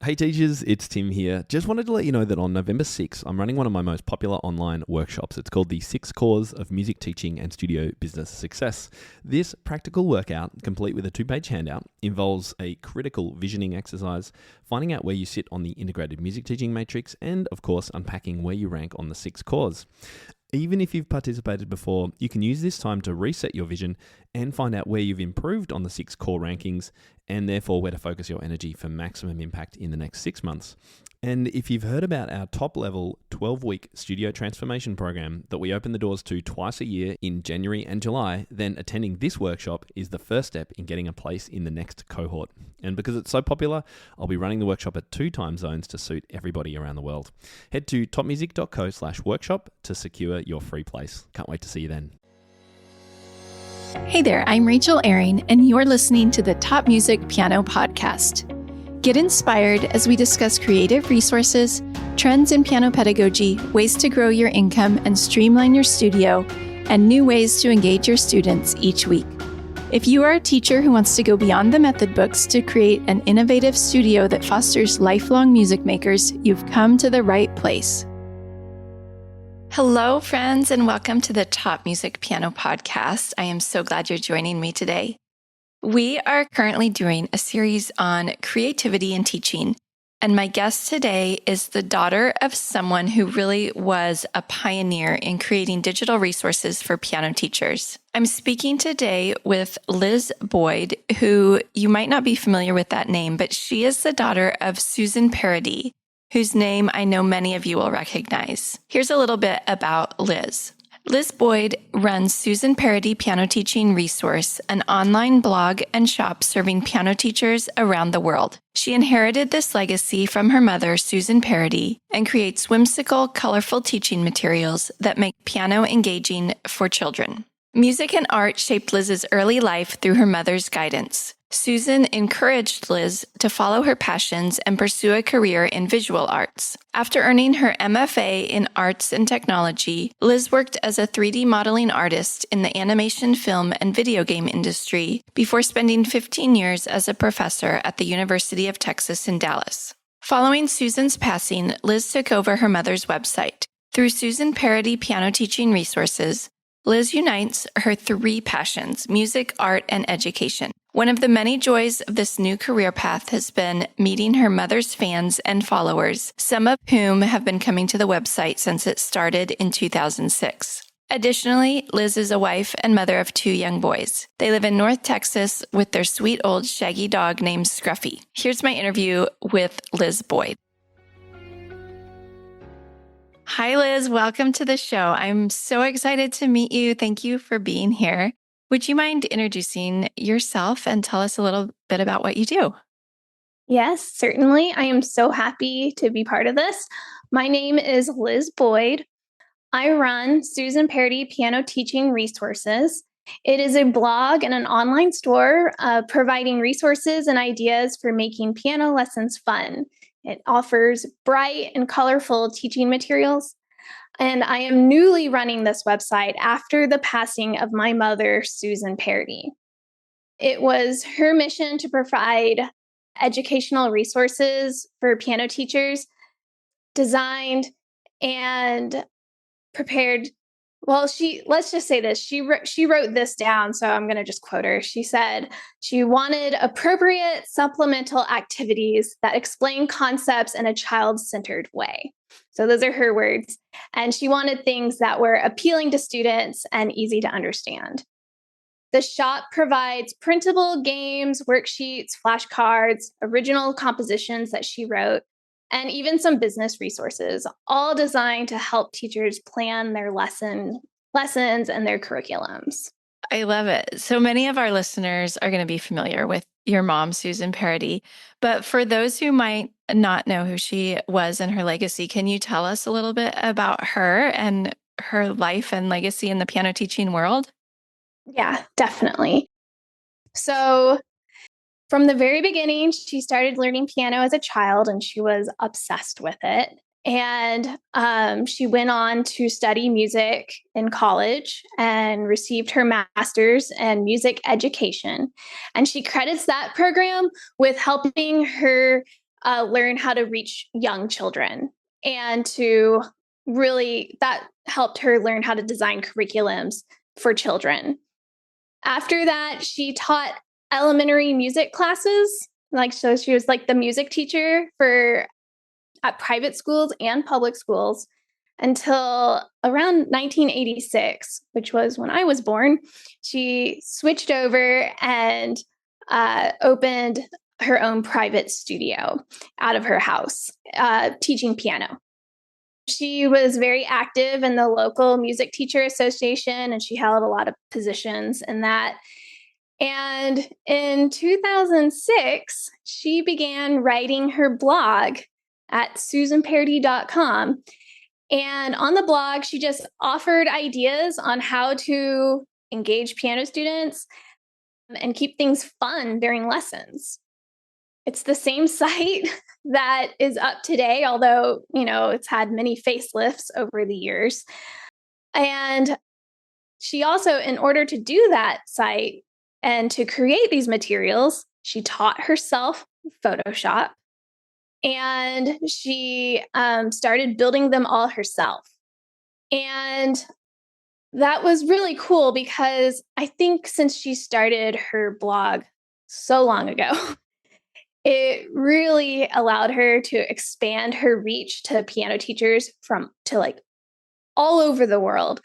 Hey teachers, it's Tim here. Just wanted to let you know that on November 6th, I'm running one of my most popular online workshops. It's called the 6 Cores of Music Teaching and Studio Business Success. This practical workout, complete with a 2-page handout, involves a critical visioning exercise, finding out where you sit on the integrated music teaching matrix, and of course, unpacking where you rank on the 6 cores. Even if you've participated before, you can use this time to reset your vision and find out where you've improved on the 6 core rankings and therefore where to focus your energy for maximum impact in the next 6 months. And if you've heard about our top-level 12-week studio transformation program that we open the doors to twice a year in January and July, then attending this workshop is the first step in getting a place in the next cohort. And because it's so popular, I'll be running the workshop at 2 time zones to suit everybody around the world. Head to topmusic.co/workshop to secure your free place. Can't wait to see you then. Hey there, I'm Rachel Ehring, and you're listening to the Top Music Piano Podcast. Get inspired as we discuss creative resources, trends in piano pedagogy, ways to grow your income and streamline your studio, and new ways to engage your students each week. If you are a teacher who wants to go beyond the method books to create an innovative studio that fosters lifelong music makers, you've come to the right place. Hello, friends, and welcome to the Top Music Piano Podcast. I am so glad you're joining me today. We are currently doing a series on creativity and teaching, and my guest today is the daughter of someone who really was a pioneer in creating digital resources for piano teachers. I'm speaking today with Liz Boyd, who you might not be familiar with that name, but she is the daughter of Susan Paradis, whose name I know many of you will recognize. Here's a little bit about Liz. Liz Boyd runs Susan Paradis Piano Teaching Resource, an online blog and shop serving piano teachers around the world. She inherited this legacy from her mother, Susan Paradis, and creates whimsical, colorful teaching materials that make piano engaging for children. Music and art shaped Liz's early life through her mother's guidance. Susan encouraged Liz to follow her passions and pursue a career in visual arts. After earning her MFA in Arts and Technology, Liz worked as a 3D modeling artist in the animation, film, and video game industry before spending 15 years as a professor at the University of Texas in Dallas. Following Susan's passing, Liz took over her mother's website. Through Susan Paradis Piano Teaching Resources, Liz unites her 3 passions: music, art, and education. One of the many joys of this new career path has been meeting her mother's fans and followers, some of whom have been coming to the website since it started in 2006. Additionally, Liz is a wife and mother of 2 young boys. They live in North Texas with their sweet old shaggy dog named Scruffy. Here's my interview with Liz Boyd. Hi, Liz. Welcome to the show. I'm so excited to meet you. Thank you for being here. Would you mind introducing yourself and tell us a little bit about what you do? Yes, certainly. I am so happy to be part of this. My name is Liz Boyd. I run Susan Paradis Piano Teaching Resources. It is a blog and an online store providing resources and ideas for making piano lessons fun. It offers bright and colorful teaching materials. And I am newly running this website after the passing of my mother, Susan Paradis. It was her mission to provide educational resources for piano teachers, designed and prepared. Well, let's just say this. She wrote this down, so I'm going to just quote her. She said she wanted appropriate supplemental activities that explain concepts in a child-centered way. So those are her words. And she wanted things that were appealing to students and easy to understand. The shop provides printable games, worksheets, flashcards, original compositions that she wrote, and even some business resources, all designed to help teachers plan their lessons and their curriculums. I love it. So many of our listeners are going to be familiar with your mom, Susan Paradis. But for those who might not know who she was and her legacy, can you tell us a little bit about her and her life and legacy in the piano teaching world? Yeah, definitely. So from the very beginning, she started learning piano as a child, and she was obsessed with it. And she went on to study music in college and received her master's in music education. And she credits that program with helping her learn how to reach young children, and to really, that helped her learn how to design curriculums for children. After that, she taught elementary music classes. Like, so she was like the music teacher for at private schools and public schools until around 1986, which was when I was born. She switched over and opened her own private studio out of her house, teaching piano. She was very active in the local music teacher association, and she held a lot of positions in that. And in 2006, she began writing her blog at susanparadis.com. And on the blog, she just offered ideas on how to engage piano students and keep things fun during lessons. It's the same site that is up today, although, it's had many facelifts over the years. And she also, in order to do that site and to create these materials, she taught herself Photoshop, and she started building them all herself. And that was really cool because I think since she started her blog so long ago, it really allowed her to expand her reach to piano teachers to like all over the world,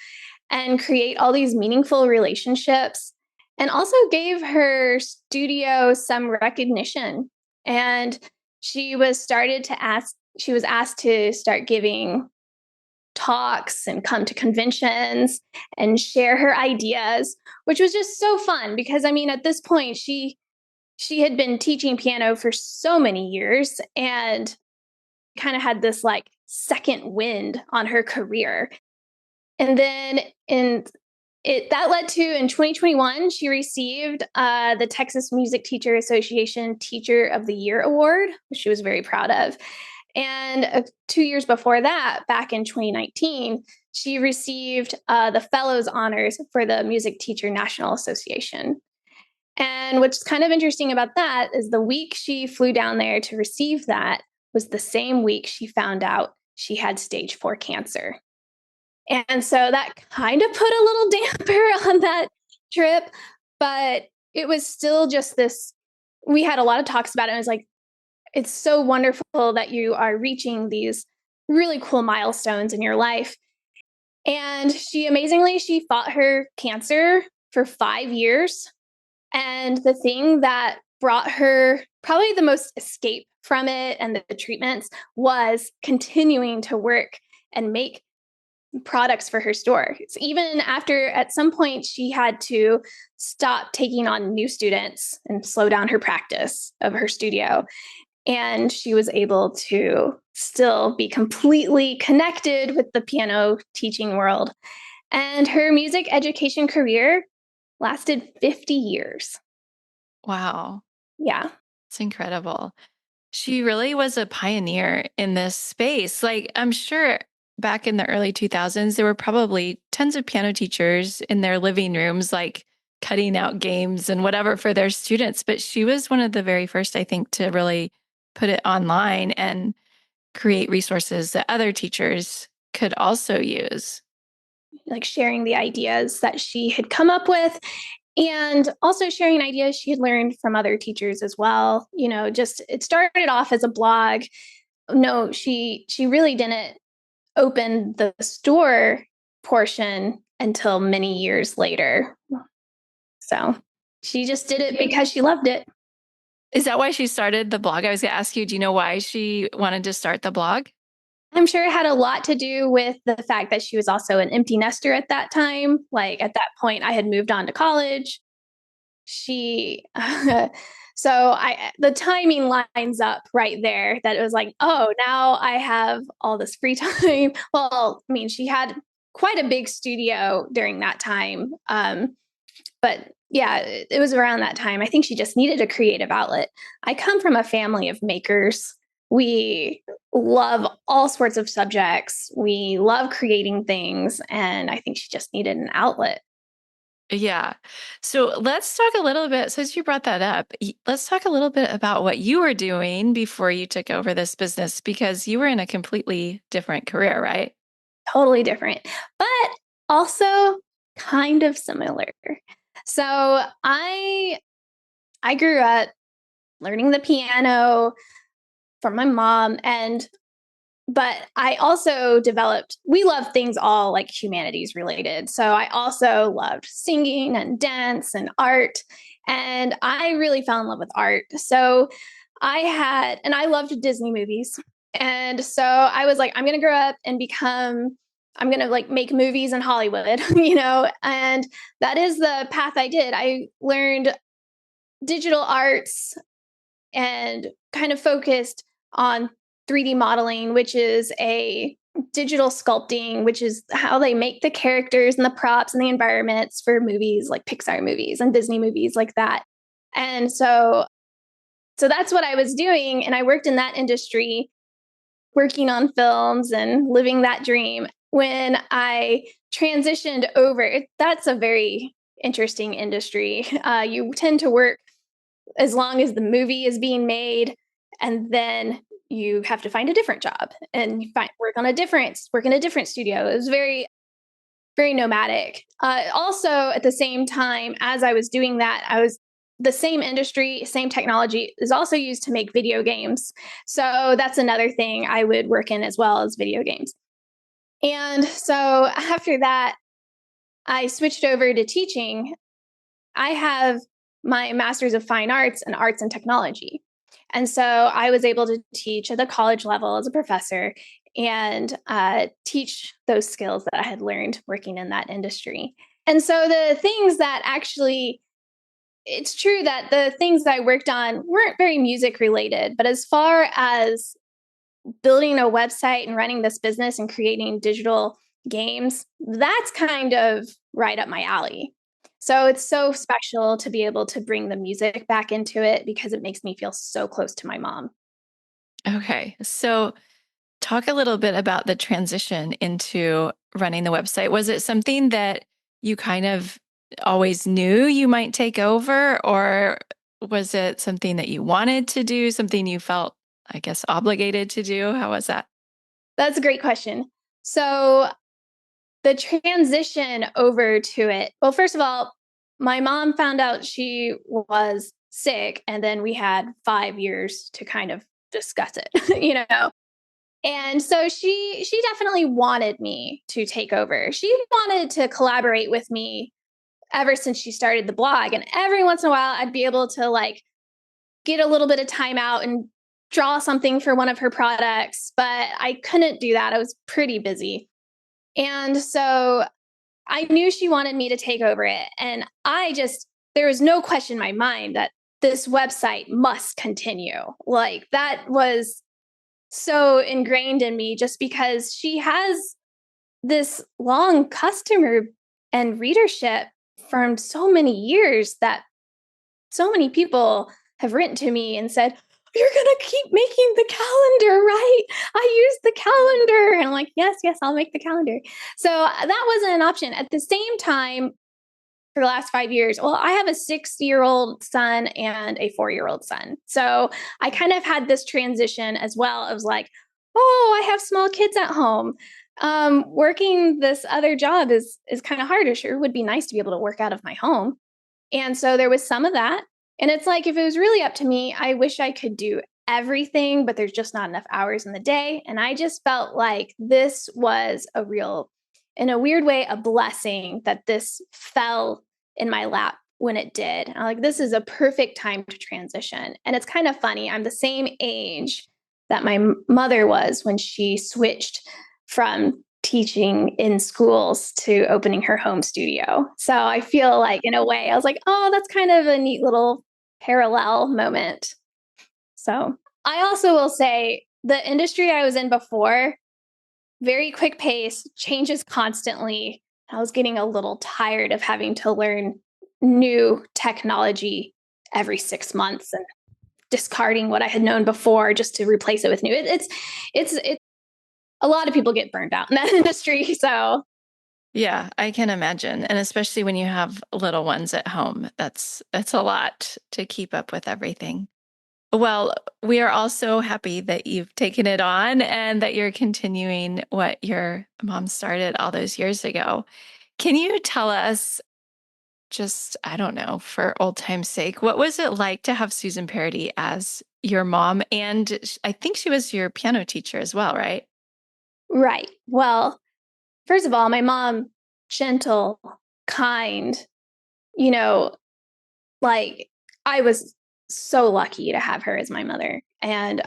and create all these meaningful relationships, and also gave her studio some recognition. And she was asked to start giving talks and come to conventions and share her ideas, which was just so fun because at this point she had been teaching piano for so many years and kind of had this like second wind on her career. And then that led to, in 2021, she received the Texas Music Teacher Association Teacher of the Year Award, which she was very proud of. And 2 years before that, back in 2019, she received the Fellows Honors for the Music Teacher National Association. And what's kind of interesting about that is the week she flew down there to receive that was the same week she found out she had stage 4 cancer. And so that kind of put a little damper on that trip, but it was still just this. We had a lot of talks about it. And it was like, it's so wonderful that you are reaching these really cool milestones in your life. And she fought her cancer for 5 years. And the thing that brought her probably the most escape from it and the treatments was continuing to work and make products for her store. So even after, at some point, she had to stop taking on new students and slow down her practice of her studio. And she was able to still be completely connected with the piano teaching world. And her music education career lasted 50 years. Wow. Yeah. It's incredible. She really was a pioneer in this space. Like, I'm sure back in the early 2000s, there were probably tons of piano teachers in their living rooms, like cutting out games and whatever for their students. But she was one of the very first, I think, to really put it online and create resources that other teachers could also use. Like sharing the ideas that she had come up with, and also sharing ideas she had learned from other teachers as well. Just it started off as a blog. No, she really didn't open the store portion until many years later. So she just did it because she loved it. Is that why she started the blog? I was going to ask you, do you know why she wanted to start the blog? I'm sure it had a lot to do with the fact that she was also an empty nester at that time. Like at that point, I had moved on to college. The timing lines up right there that it was like, oh, now I have all this free time. Well, she had quite a big studio during that time. But yeah, it was around that time. I think she just needed a creative outlet. I come from a family of makers. We love all sorts of subjects. We love creating things. And I think she just needed an outlet. Yeah. So let's talk a little bit, since you brought that up, let's talk a little bit about what you were doing before you took over this business, because you were in a completely different career, right? Totally different, but also kind of similar. So I grew up learning the piano from my mom, and but I also developed, we love things all like humanities related. So I also loved singing and dance and art. And I really fell in love with art. So and I loved Disney movies. And so I was like, I'm going to grow up and I'm going to like make movies in Hollywood, and that is the path I did. I learned digital arts and kind of focused on 3D modeling, which is a digital sculpting, which is how they make the characters and the props and the environments for movies like Pixar movies and Disney movies like that. And so that's what I was doing. And I worked in that industry, working on films and living that dream. When I transitioned over, that's a very interesting industry. You tend to work as long as the movie is being made, and then you have to find a different job and work in a different studio. It was very, very nomadic. Also, at the same time as I was doing that, I was the same industry, same technology is also used to make video games. So that's another thing I would work in as well, as video games. And so after that, I switched over to teaching. I have my master's of fine arts and arts and technology. And so I was able to teach at the college level as a professor and teach those skills that I had learned working in that industry. And so the things that actually, it's true that the things that I worked on weren't very music related, but as far as building a website and running this business and creating digital games, that's kind of right up my alley. So it's so special to be able to bring the music back into it because it makes me feel so close to my mom. Okay. So talk a little bit about the transition into running the website. Was it something that you kind of always knew you might take over, or was it something that you wanted to do, something you felt, I guess, obligated to do? How was that? That's a great question. So the transition over to it, well, first of all, my mom found out she was sick, and then we had 5 years to kind of discuss it, And so she definitely wanted me to take over. She wanted to collaborate with me ever since she started the blog. And every once in a while I'd be able to like get a little bit of time out and draw something for one of her products, but I couldn't do that. I was pretty busy. And so I knew she wanted me to take over it. And there was no question in my mind that this website must continue. Like that was so ingrained in me just because she has this long customer and readership from so many years that so many people have written to me and said, "You're going to keep making the calendar, right? I use the calendar." And I'm like, yes, yes, I'll make the calendar. So that wasn't an option. At the same time, for the last 5 years, well, I have a 6-year-old son and a 4-year-old son. So I kind of had this transition as well. I was like, oh, I have small kids at home. Working this other job is kind of hard. It sure would be nice to be able to work out of my home. And so there was some of that. And it's like, if it was really up to me, I wish I could do everything, but there's just not enough hours in the day. And I just felt like this was in a weird way, a blessing that this fell in my lap when it did. And I'm like, this is a perfect time to transition. And it's kind of funny. I'm the same age that my mother was when she switched from teaching in schools to opening her home studio. So I feel like, in a way, I was like, oh, that's kind of a neat little parallel moment. So I also will say the industry I was in before, very quick pace, changes constantly. I was getting a little tired of having to learn new technology every 6 months and discarding what I had known before just to replace it with new. It's a lot of people get burned out in that industry. So Yeah, I can imagine. And especially when you have little ones at home, that's a lot to keep up with everything. Well, we are also happy that you've taken it on and that you're continuing what your mom started all those years ago. Can you tell us, just, I don't know, for old time's sake, what was it like to have Susan Parody as your mom? And I think she was your piano teacher as well, right? Right. Well, first of all, my mom, gentle, kind, you know, like, I was so lucky to have her as my mother, and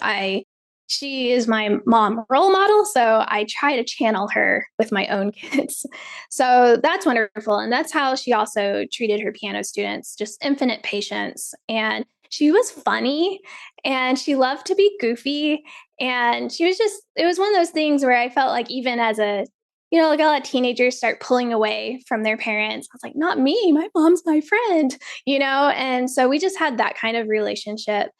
she is my mom role model, so I try to channel her with my own kids. So that's wonderful, and that's how she also treated her piano students, just infinite patience, and she was funny, and she loved to be goofy, and she was just it was one of those things where I felt like even as a like a lot of teenagers start pulling away from their parents. I was like, not me, my mom's my friend, and so we just had that kind of relationship.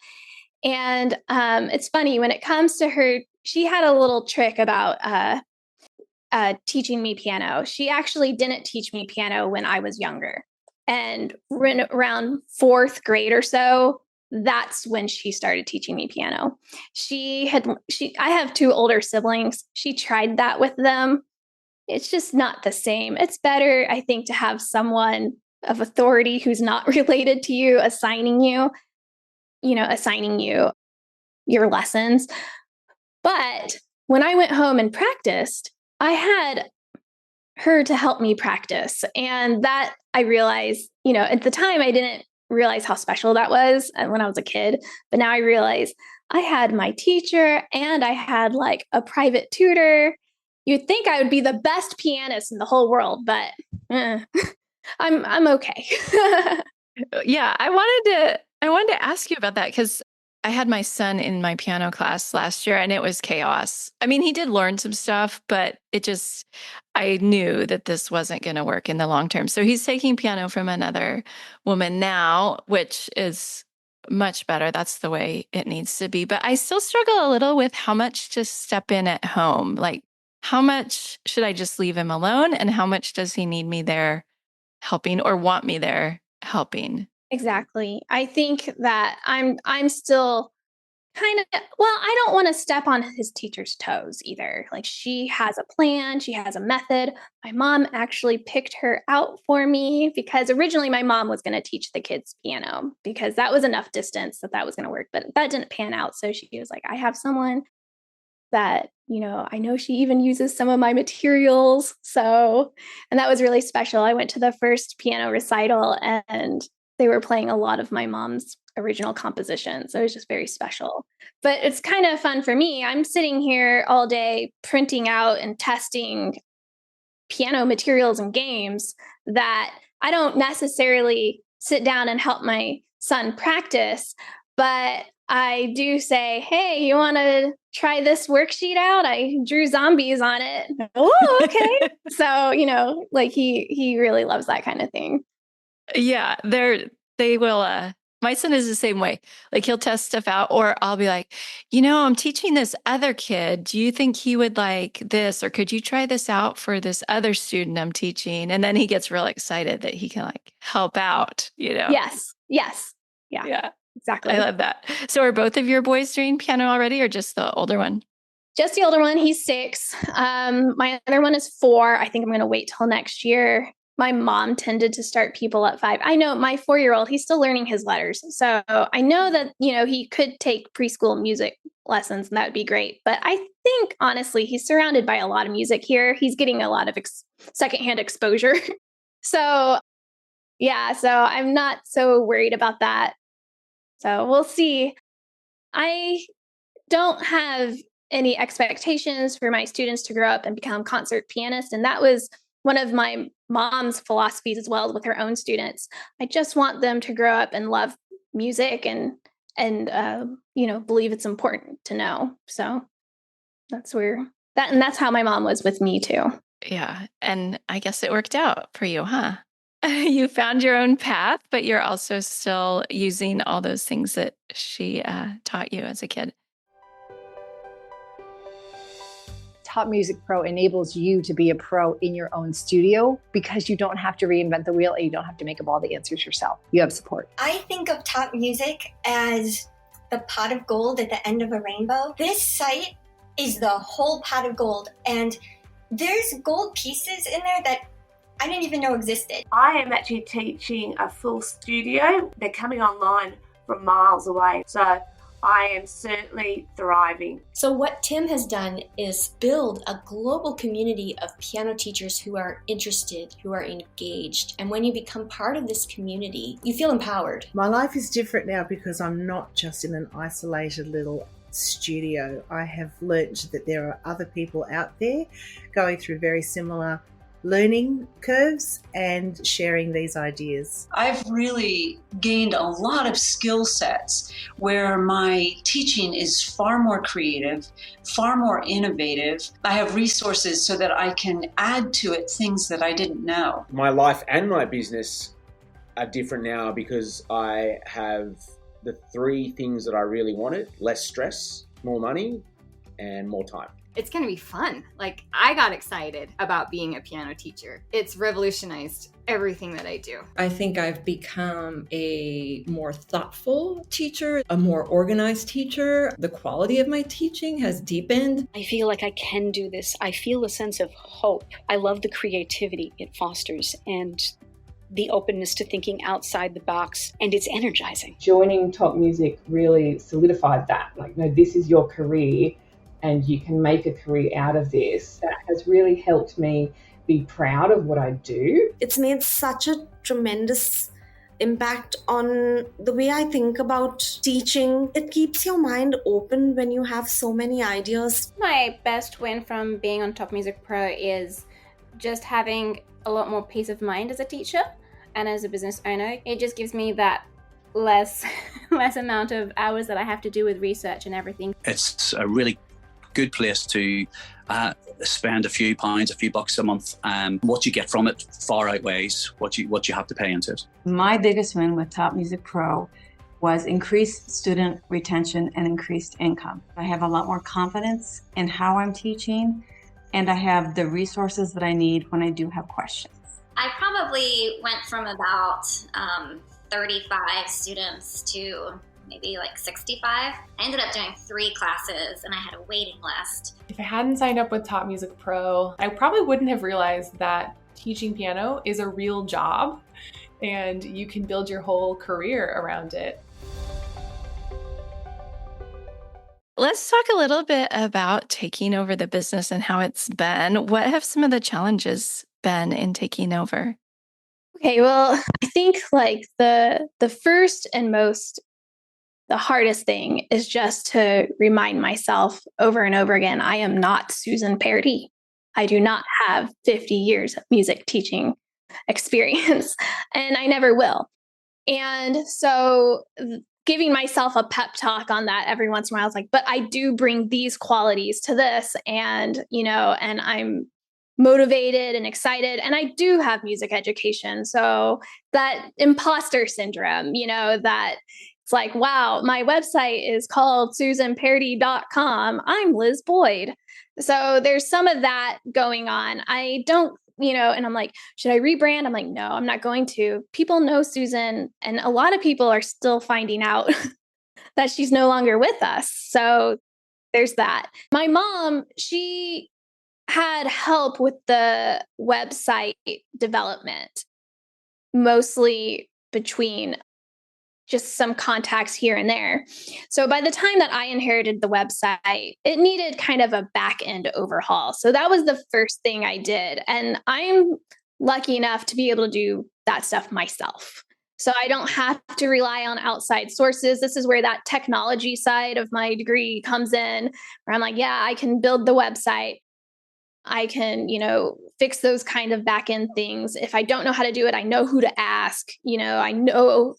And it's funny when it comes to her, she had a little trick about teaching me piano. She actually didn't teach me piano when I was younger. And when around fourth grade or so, that's when she started teaching me piano. I have two older siblings. She tried that with them. It's just not the same. It's better, I think, to have someone of authority who's not related to you assigning you your lessons. But when I went home and practiced, I had her to help me practice. And that I realized, at the time I didn't realize how special that was when I was a kid. But now I realize I had my teacher and I had like a private tutor. You'd think I would be the best pianist in the whole world, but I'm okay. Yeah, I wanted to ask you about that because I had my son in my piano class last year and it was chaos. I mean, he did learn some stuff, but I knew that this wasn't going to work in the long term. So he's taking piano from another woman now, which is much better. That's the way it needs to be. But I still struggle a little with how much to step in at home. Like, how much should I just leave him alone? And how much does he need me there helping or want me there helping? Exactly. I think that I'm still kind of I don't want to step on his teacher's toes either. Like she has a plan, she has a method. My mom actually picked her out for me because originally my mom was going to teach the kids piano because that was enough distance that was going to work, but that didn't pan out. So she was like, I have someone that, I know she even uses some of my materials. So, and that was really special. I went to the first piano recital and they were playing a lot of my mom's original compositions. So it was just very special. But it's kind of fun for me. I'm sitting here all day printing out and testing piano materials and games that I don't necessarily sit down and help my son practice, but I do say, hey, you want to try this worksheet out? I drew zombies on it. Oh, okay. So, like he really loves that kind of thing. Yeah, they will my son is the same way. Like he'll test stuff out or I'll be like, I'm teaching this other kid. Do you think he would like this or could you try this out for this other student I'm teaching? And then he gets real excited that he can like help out. Yes. Yes. Yeah. Yeah. I Exactly. love that. So are both of your boys doing piano already or just the older one? Just the older one, he's 6. My other one is 4. I think I'm going to wait till next year. My mom tended to start people at 5. I know my 4-year-old, he's still learning his letters. So I know that, he could take preschool music lessons and that would be great. But I think honestly, he's surrounded by a lot of music here. He's getting a lot of secondhand exposure. So yeah, so I'm not so worried about that. So we'll see. I don't have any expectations for my students to grow up and become concert pianists. And that was one of my mom's philosophies as well with her own students. I just want them to grow up and love music and believe it's important to know. So that's how my mom was with me too. Yeah. And I guess it worked out for you, huh? You found your own path, but you're also still using all those things that she taught you as a kid. Top Music Pro enables you to be a pro in your own studio because you don't have to reinvent the wheel and you don't have to make up all the answers yourself. You have support. I think of Top Music as the pot of gold at the end of a rainbow. This site is the whole pot of gold, and there's gold pieces in there that I didn't even know existed. I am actually teaching a full studio. They're coming online from miles away. So I am certainly thriving. So what Tim has done is build a global community of piano teachers who are interested, who are engaged. And when you become part of this community, you feel empowered. My life is different now because I'm not just in an isolated little studio. I have learnt that there are other people out there going through very similar learning curves and sharing these ideas. I've really gained a lot of skill sets where my teaching is far more creative, far more innovative. I have resources so that I can add to it things that I didn't know. My life and my business are different now because I have the three things that I really wanted: less stress, more money, and more time. It's going to be fun. Like, I got excited about being a piano teacher. It's revolutionized everything that I do. I think I've become a more thoughtful teacher, a more organized teacher. The quality of my teaching has deepened. I feel like I can do this. I feel a sense of hope. I love the creativity it fosters and the openness to thinking outside the box, and it's energizing. Joining Top Music really solidified that. Like, no, this is your career and you can make a career out of this. That has really helped me be proud of what I do. It's made such a tremendous impact on the way I think about teaching. It keeps your mind open when you have so many ideas. My best win from being on Top Music Pro is just having a lot more peace of mind as a teacher and as a business owner. It just gives me that less amount of hours that I have to do with research and everything. It's a really good place to spend a few pounds, a few bucks a month. What you get from it far outweighs what you have to pay into it. My biggest win with Top Music Pro was increased student retention and increased income. I have a lot more confidence in how I'm teaching, and I have the resources that I need when I do have questions. I probably went from about 35 students to maybe like 65. I ended up doing 3 classes and I had a waiting list. If I hadn't signed up with Top Music Pro, I probably wouldn't have realized that teaching piano is a real job and you can build your whole career around it. Let's talk a little bit about taking over the business and how it's been. What have some of the challenges been in taking over? Okay, well, I think like the first and the hardest thing is just to remind myself over and over again, I am not Susan Paradis. I do not have 50 years of music teaching experience, and I never will. And so giving myself a pep talk on that every once in a while, I was like, but I do bring these qualities to this, and, and I'm motivated and excited, and I do have music education. So that imposter syndrome, that it's like, wow, my website is called susanparadis.com. I'm Liz Boyd. So there's some of that going on. I don't, and I'm like, should I rebrand? I'm like, no, I'm not going to. People know Susan, and a lot of people are still finding out that she's no longer with us. So there's that. My mom, she had help with the website development, mostly between just some contacts here and there. So by the time that I inherited the website, it needed kind of a back end overhaul. So that was the first thing I did. And I'm lucky enough to be able to do that stuff myself. So I don't have to rely on outside sources. This is where that technology side of my degree comes in, where I'm like, yeah, I can build the website. I can, fix those kind of back end things. If I don't know how to do it, I know who to ask. I know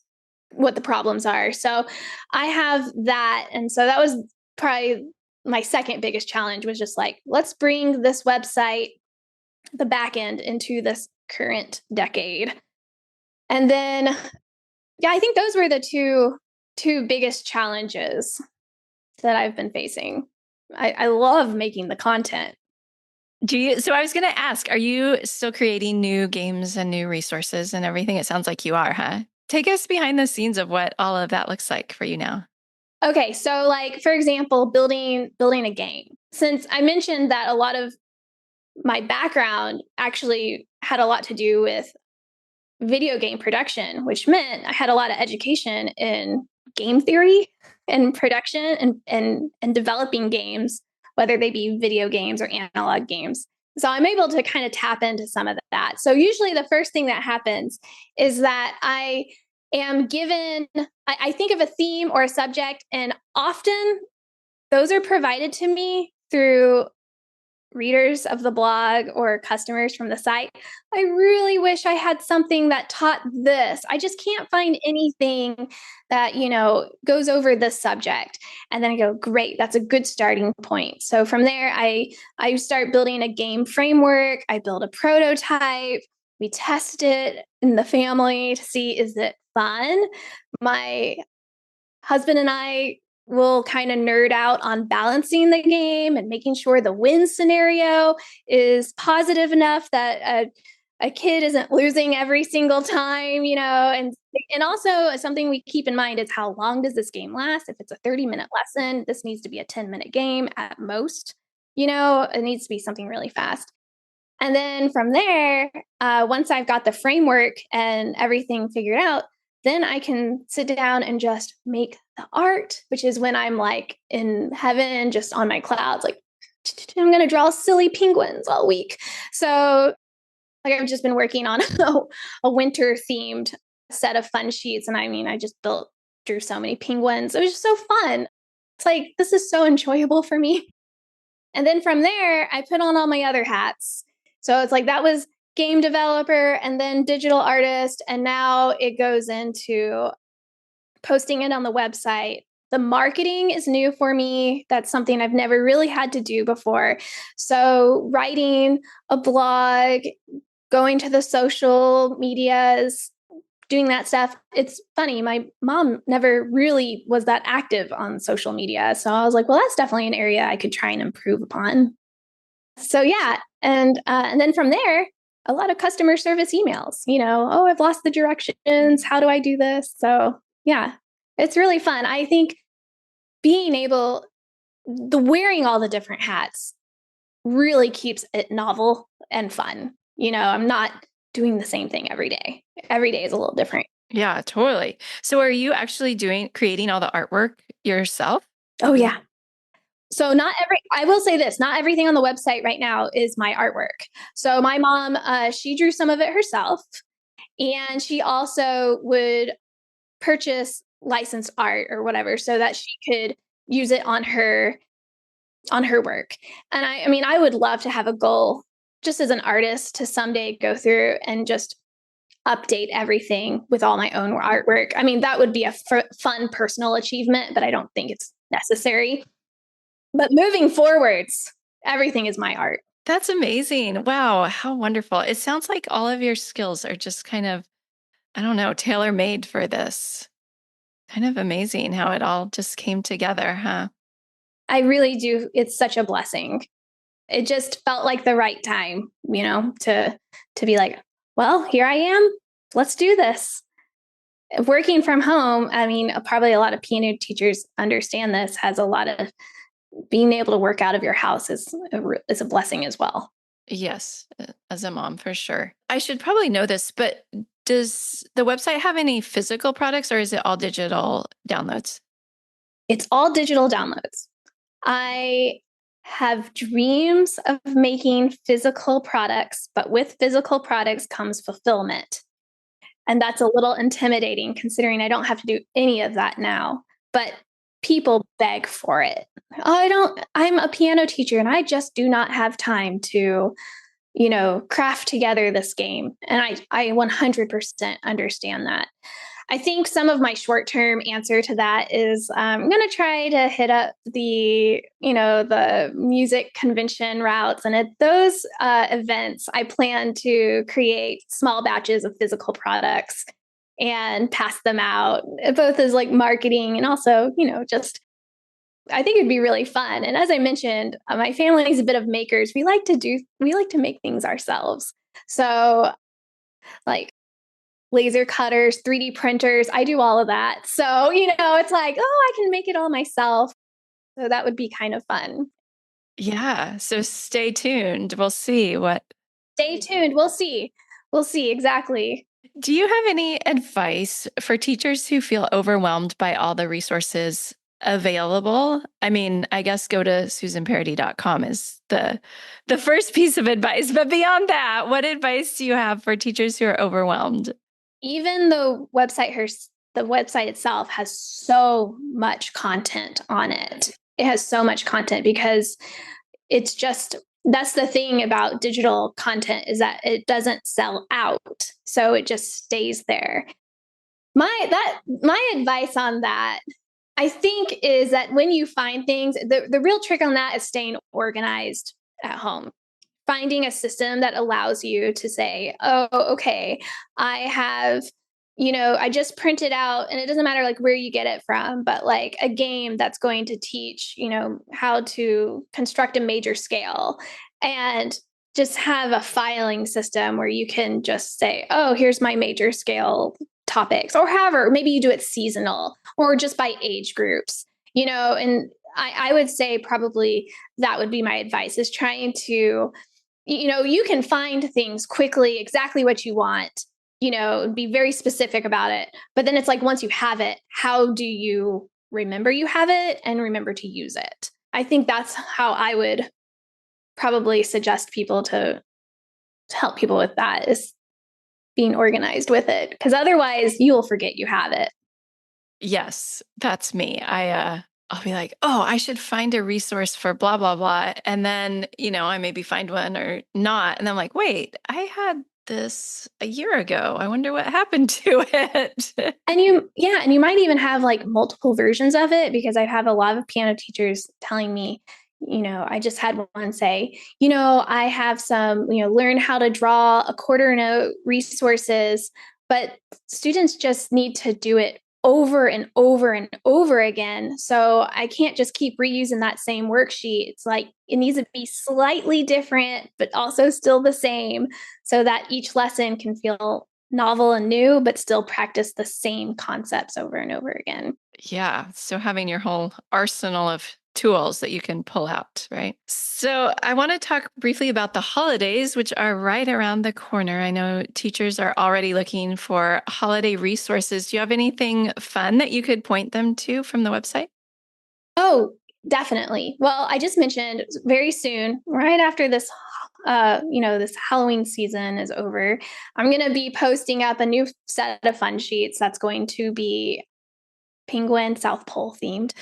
what the problems are. So I have that. And so that was probably my second biggest challenge, was just like, let's bring this website, the back end, into this current decade. And then, I think those were the two biggest challenges that I've been facing. I love making the content. So I was going to ask, are you still creating new games and new resources and everything? It sounds like you are, huh? Take us behind the scenes of what all of that looks like for you now. Okay, so like for example, building a game. Since I mentioned that a lot of my background actually had a lot to do with video game production, which meant I had a lot of education in game theory and production and developing games, whether they be video games or analog games. So I'm able to kind of tap into some of that. So usually the first thing that happens is that I am given, I think of a theme or a subject, and often those are provided to me through readers of the blog or customers from the site. I really wish I had something that taught this. I just can't find anything that, goes over this subject. And then I go, great, that's a good starting point. So from there, I start building a game framework. I build a prototype. We test it in the family to see, is it fun? My husband and I will kind of nerd out on balancing the game and making sure the win scenario is positive enough that a kid isn't losing every single time, and also something we keep in mind is how long does this game last? If it's a 30-minute lesson, this needs to be a 10-minute game at most. It needs to be something really fast. And then from there, once I've got the framework and everything figured out, then I can sit down and just make the art, which is when I'm like in heaven, just on my clouds, like I'm going to draw silly penguins all week. So like I've just been working on a winter themed set of fun sheets. And I just drew so many penguins. It was just so fun. It's like, this is so enjoyable for me. And then from there, I put on all my other hats. So it's like that was game developer and then digital artist. And now it goes into posting it on the website. The marketing is new for me. That's something I've never really had to do before. So writing a blog, going to the social medias, doing that stuff. It's funny. My mom never really was that active on social media. So I was like, well, that's definitely an area I could try and improve upon. So yeah. And then from there, a lot of customer service emails, oh, I've lost the directions. How do I do this? So yeah, it's really fun. I think wearing all the different hats really keeps it novel and fun. I'm not doing the same thing every day. Every day is a little different. Yeah, totally. So are you actually creating all the artwork yourself? Oh yeah. So I will say this, not everything on the website right now is my artwork. So my mom, she drew some of it herself, and she also would purchase licensed art or whatever so that she could use it on her work. And I would love to have a goal just as an artist to someday go through and just update everything with all my own artwork. That would be a fun personal achievement, but I don't think it's necessary. But moving forwards, everything is my art. That's amazing. Wow, how wonderful. It sounds like all of your skills are just kind of, I don't know, tailor-made for this. Kind of amazing how it all just came together, huh? I really do. It's such a blessing. It just felt like the right time, to be like, well, here I am. Let's do this. Working from home, probably a lot of piano teachers understand this, has a lot of being able to work out of your house is a blessing as well. Yes, as a mom, for sure. I should probably know this, but does the website have any physical products, or is it all digital downloads? It's all digital downloads. I have dreams of making physical products, but with physical products comes fulfillment. And that's a little intimidating considering I don't have to do any of that now. But people beg for it. I'm a piano teacher and I just do not have time to, craft together this game. And I 100% understand that. I think some of my short-term answer to that is I'm going to try to hit up the music convention routes. And at those events, I plan to create small batches of physical products and pass them out, both as like marketing and also, just I think it'd be really fun. And as I mentioned, my family is a bit of makers. We like to make things ourselves. So like laser cutters, 3D printers, I do all of that. So, it's like, oh, I can make it all myself. So that would be kind of fun. Yeah. So stay tuned. We'll see what. Stay tuned. We'll see. We'll see. Exactly. Do you have any advice for teachers who feel overwhelmed by all the resources available? I mean, I guess go to susanparadis.com is the first piece of advice. But beyond that, what advice do you have for teachers who are overwhelmed? Even the website itself has so much content on it. It has so much content because it's just, that's the thing about digital content, is that it doesn't sell out. So it just stays there. My advice on that, I think, is that when you find things, the real trick on that is staying organized at home. Finding a system that allows you to say, oh, okay, I have, I just printed out, and it doesn't matter like where you get it from, but like a game that's going to teach, how to construct a major scale, and just have a filing system where you can just say, oh, here's my major scale topics, or however, maybe you do it seasonal or just by age groups, and I would say probably that would be my advice, is trying to, you can find things quickly, exactly what you want, be very specific about it. But then it's like, once you have it, how do you remember you have it and remember to use it? I think that's how I would probably suggest people to help people with that, is being organized with it. Because otherwise you'll forget you have it. Yes, that's me. I'll be like, oh, I should find a resource for blah, blah, blah. And then, I maybe find one or not. And I'm like, wait, I had this a year ago. I wonder what happened to it. And you might even have like multiple versions of it, because I have a lot of piano teachers telling me, I just had one say, I have some, learn how to draw a quarter note resources, but students just need to do it over and over and over again. So I can't just keep reusing that same worksheet. It's like, it needs to be slightly different, but also still the same, so that each lesson can feel novel and new, but still practice the same concepts over and over again. Yeah. So having your whole arsenal of tools that you can pull out, right? So I want to talk briefly about the holidays, which are right around the corner. I know teachers are already looking for holiday resources. Do you have anything fun that you could point them to from the website? Oh, definitely. Well, I just mentioned very soon, right after this, this Halloween season is over, I'm going to be posting up a new set of fun sheets that's going to be Penguin South Pole themed.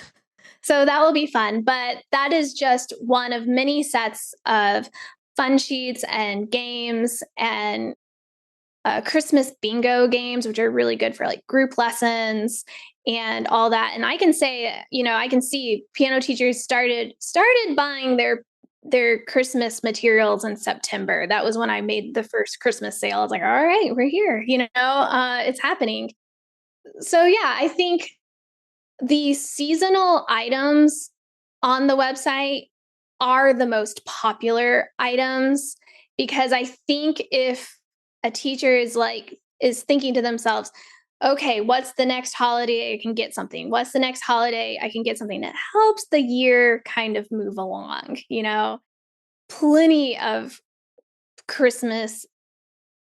So that will be fun. But that is just one of many sets of fun sheets and games and Christmas bingo games, which are really good for like group lessons and all that. And I can say, I can see piano teachers started buying their Christmas materials in September. That was when I made the first Christmas sale. I was like, all right, we're here, it's happening. So yeah, I think the seasonal items on the website are the most popular items, because I think if a teacher is thinking to themselves, okay, what's the next holiday I can get something? What's the next holiday I can get something? That helps the year kind of move along, Plenty of Christmas,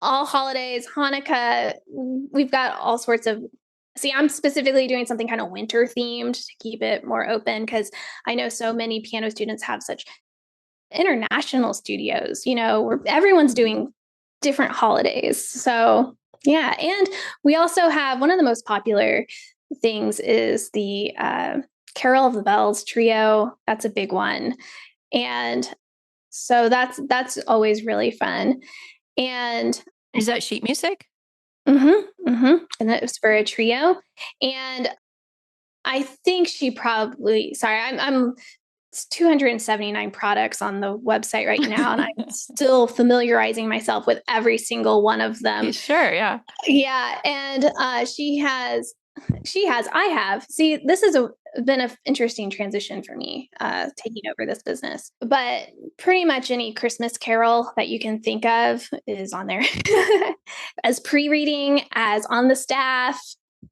all holidays, Hanukkah. We've got all sorts of. See, I'm specifically doing something kind of winter themed to keep it more open, because I know so many piano students have such international studios, where everyone's doing different holidays. So yeah. And we also have one of the most popular things is the Carol of the Bells trio. That's a big one. And so that's always really fun. And is that sheet music? And that was for a trio. And I think she probably, I'm it's 279 products on the website right now, and I'm still familiarizing myself with every single one of them. Sure, yeah. Yeah. And I have. See, this is been an interesting transition for me, taking over this business. But pretty much any Christmas carol that you can think of is on there. As pre-reading, as on the staff,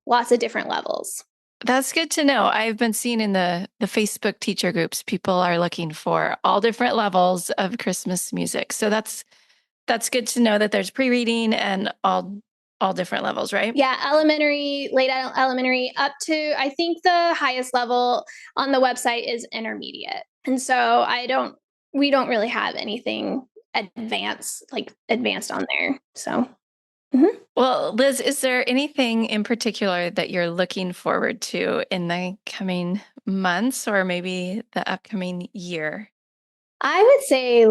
lots of different levels. That's good to know. I've been seeing in the Facebook teacher groups, people are looking for all different levels of Christmas music. So that's good to know that there's pre-reading and all different levels, right? Yeah, elementary, late elementary, up to, I think the highest level on the website is intermediate. And so we don't really have anything advanced on there. So. Mm-hmm. Well, Liz, is there anything in particular that you're looking forward to in the coming months or maybe the upcoming year? I would say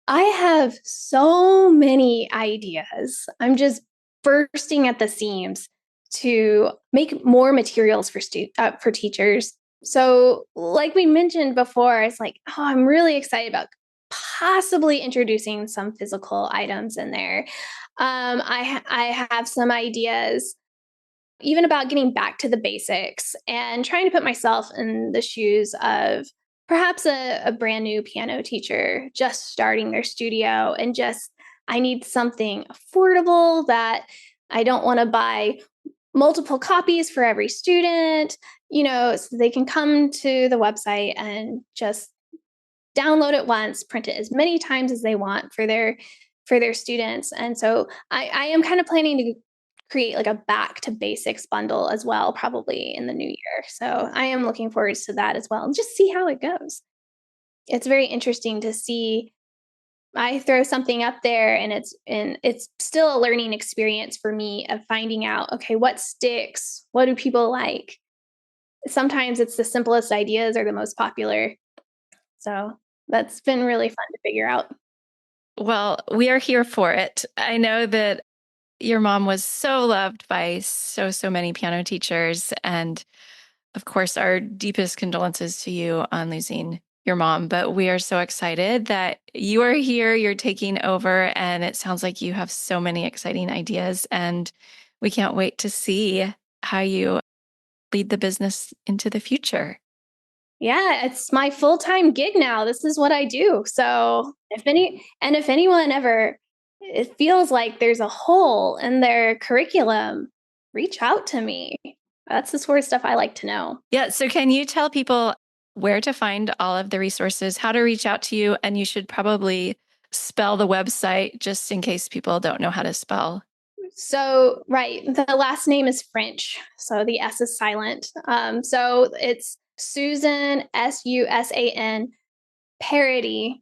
I have so many ideas. I'm just bursting at the seams to make more materials for teachers. So like we mentioned before, it's I'm really excited about possibly introducing some physical items in there. I have some ideas even about getting back to the basics and trying to put myself in the shoes of perhaps a brand new piano teacher just starting their studio and I need something affordable that I don't want to buy multiple copies for every student, so they can come to the website and just download it once, print it as many times as they want for their students. And so I am kind of planning to create a back to basics bundle as well, probably in the new year. So I am looking forward to that as well and just see how it goes. It's very interesting to see. I throw something up there and it's still a learning experience for me of finding out, okay, what sticks? What do people like? Sometimes it's the simplest ideas are the most popular. So that's been really fun to figure out. Well, we are here for it. I know that your mom was so loved by so many piano teachers. And of course, our deepest condolences to you on losing your mom. But we are so excited that you are here, you're taking over, and it sounds like you have so many exciting ideas. And we can't wait to see how you lead the business into the future. Yeah, it's my full-time gig now. This is what I do. So if anyone ever, it feels like there's a hole in their curriculum, reach out to me. That's the sort of stuff I like to know. Yeah. So can you tell people where to find all of the resources, how to reach out to you? And you should probably spell the website just in case people don't know how to spell. So, right. The last name is French. So the S is silent. So it's Susan, Susan, Paradis,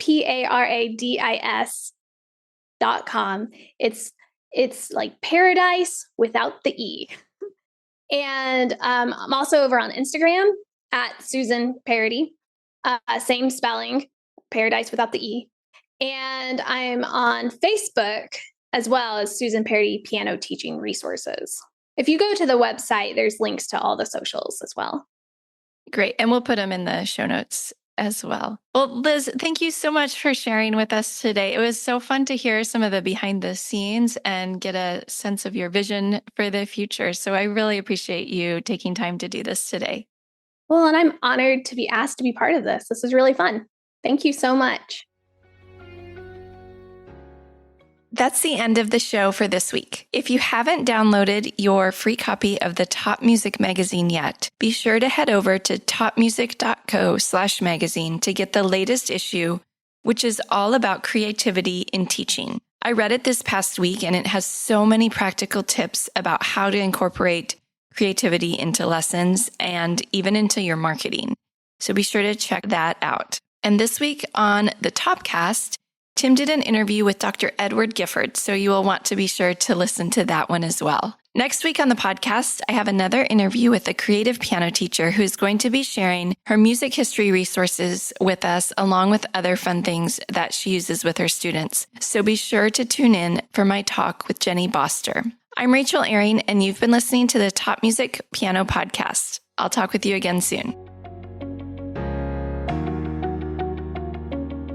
Paradis.com. It's like paradise without the E. And I'm also over on Instagram at Susan Paradis, same spelling, paradise without the E. And I'm on Facebook as well as Susan Paradis Piano Teaching Resources. If you go to the website, there's links to all the socials as well. Great. And we'll put them in the show notes as well. Well, Liz, thank you so much for sharing with us today. It was so fun to hear some of the behind the scenes and get a sense of your vision for the future. So I really appreciate you taking time to do this today. Well, and I'm honored to be asked to be part of this. This is really fun. Thank you so much. That's the end of the show for this week. If you haven't downloaded your free copy of the Top Music magazine yet, be sure to head over to topmusic.co/magazine to get the latest issue, which is all about creativity in teaching. I read it this past week and it has so many practical tips about how to incorporate creativity into lessons and even into your marketing. So be sure to check that out. And this week on the Topcast, Tim did an interview with Dr. Edward Gifford, so you will want to be sure to listen to that one as well. Next week on the podcast, I have another interview with a creative piano teacher who's going to be sharing her music history resources with us, along with other fun things that she uses with her students. So be sure to tune in for my talk with Jenny Boster. I'm Rachel Ehring, and you've been listening to the Top Music Piano Podcast. I'll talk with you again soon.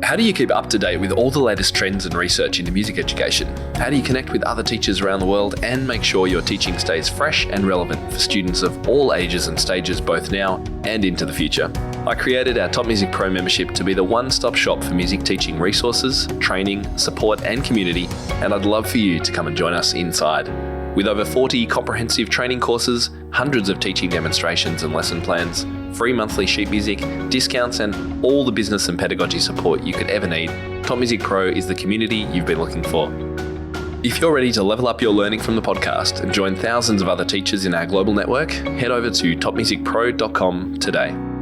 How do you keep up to date with all the latest trends and research into music education? How do you connect with other teachers around the world and make sure your teaching stays fresh and relevant for students of all ages and stages both now and into the future? I created our Top Music Pro membership to be the one-stop shop for music teaching resources, training, support and community, and I'd love for you to come and join us inside. With over 40 comprehensive training courses, hundreds of teaching demonstrations and lesson plans, free monthly sheet music, discounts and all the business and pedagogy support you could ever need, Top Music Pro is the community you've been looking for. If you're ready to level up your learning from the podcast and join thousands of other teachers in our global network, head over to topmusicpro.com today.